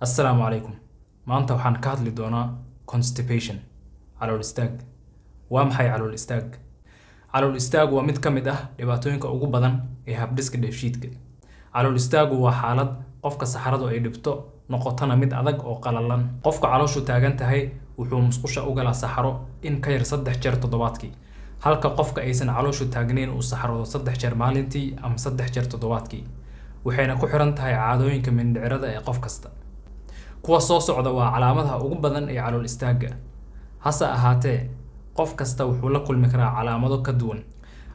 Assalaamu calaykum. Maanta waxaan ka hadli doonaa constipation, calool istaag. Waa maxay calool istaag? Calool istaag waa mid ka mid ah dhibaatooyinka ugu badan ee habdhiska dheefshiidka. Calool istaagu waa xaalad qofka saxaradu ay dhibto, noqotana mid adag oo qalalan. Qofka calooshu taagan tahay wuxuu musqusha u galaa saxaro in ka yar 3 jeer toddobaadkii, halka qofka aysan calooshu taagnayn uu saxarado 3 jeer maalintii ama 3 jeer toddobaadkii. Waxayna ku xiran tahay caadooyinka mindhicirada ee qof kasta. Kuwa soo socda waa calaamadaha ugu badan ee calool istaaga. Hase ahaatee, qof kasta wuxuu la kulmi karaa calaamado ka duwan.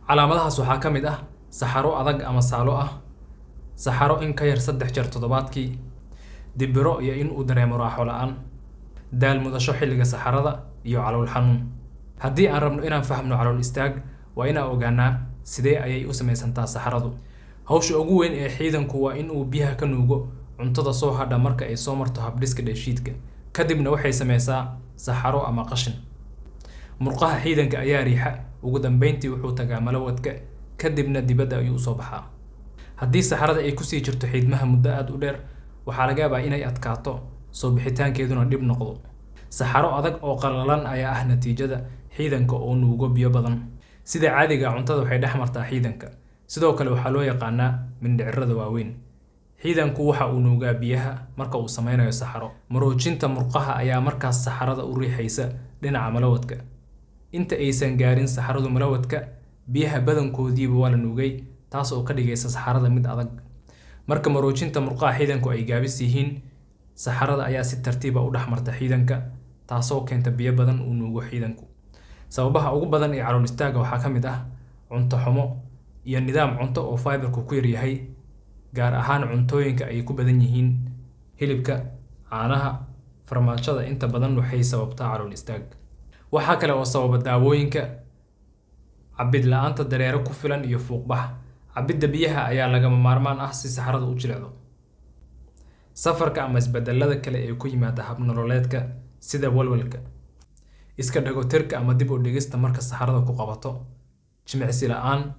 Calaamadahaas waxaa ka mid ah saxaro adag ama saalo ah, saxaro in ka yar 3 jeer toddobaadkii, dibiro iyo in uu dareemo raaxo la'aan, daal mudasho xilliga saxarada iyo calool xanuun. Haddii aan rabno inaan fahmno calool istaag, waa inaan ogaanaa sidee ayay u samaysantaa saxaradu. Hawsha ugu weyn ee xiidanku waa in uu biyaha ka nuugo cuntada soo hadha marka ay soo marto habdhiska dheefshiidka. Kadibna waxay samaysaa saxaro ama qashin. Murqaha xiidanka ayaa riixa, ugu dambeyntii wuxuu tagaa malawadka, kadibna dibadda ayuu soo baxaa. Haddii saxarada ay ku sii jirto xiidmaha muddo aad u dheer, waxaa laga yaabaa inay adkaato, soo bixitaankeeduna dhib noqdo. Saxaro adag oo qalalan ayaa ah natiijada xiidanka oo nuugo biyo badan. Sida caadiga ah, cuntada waxay dhex martaa xiidanka. Sidoo kale waxaa loo yaqaanaa mindhicirada waaweyn. Xiidanku waxa uu nuugaa biyaha marka uu sameynayo saxaro. Maroojinta murqaha ayaa markaas saxarada u riixaysa dhinaca malawadka. Inta aysan gaarin saxaradu malawadka, biyaha badankoodiiba waa la nuugay, taas oo ka dhigaysa saxarada mid adag. Marka maroojinta murqaha xiidanku ay gaabis yihiin, saxarada ayaa si tartiib ah u dhex marta xiidanka, taasoo keenta biyo badan uu nuugo xiidanku. Sababaha ugu badan ee calool istaaga waxaa ka mid ah cunto xumo iyo nidaam cunto oo fiberku ku yar yahay, gaar ahaan cuntooyinka ay ku badan yihiin hilibka, caanaha, farmaajada inta badan waxay sababtaa calool istaag. Waxaa kale oo sababa daawooyinka, cabid la'aanta dareere ku filan iyo fuuqbax. Cabidda biyaha ayaa lagama maarmaan ah si saxaradu u jilicdo. Safarka ama isbedelada kale ee ku yimaada hab nololeedka sida walwalka, iska dhagotirka ama dib u dhigista marka saxarada ku qabato, jimicsi la'aan,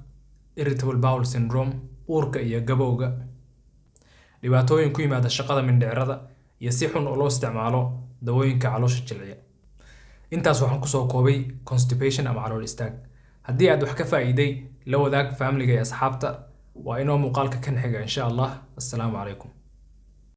irritable bowel syndrome, uurka iyo gabowga, dhibaatooyin ku yimaada shaqada mindhicirada, iyo si xun oo loo isticmaalo dawooyinka caloosha jilciya. Intaas waxaan kusoo koobay constipation ama calool istaag. Haddii aad wax ka faa'iiday, la wadaag family-ga iyo asxaabta. Waa inoo muuqaalka kan xiga insha Allah. Assalaamu calaykum.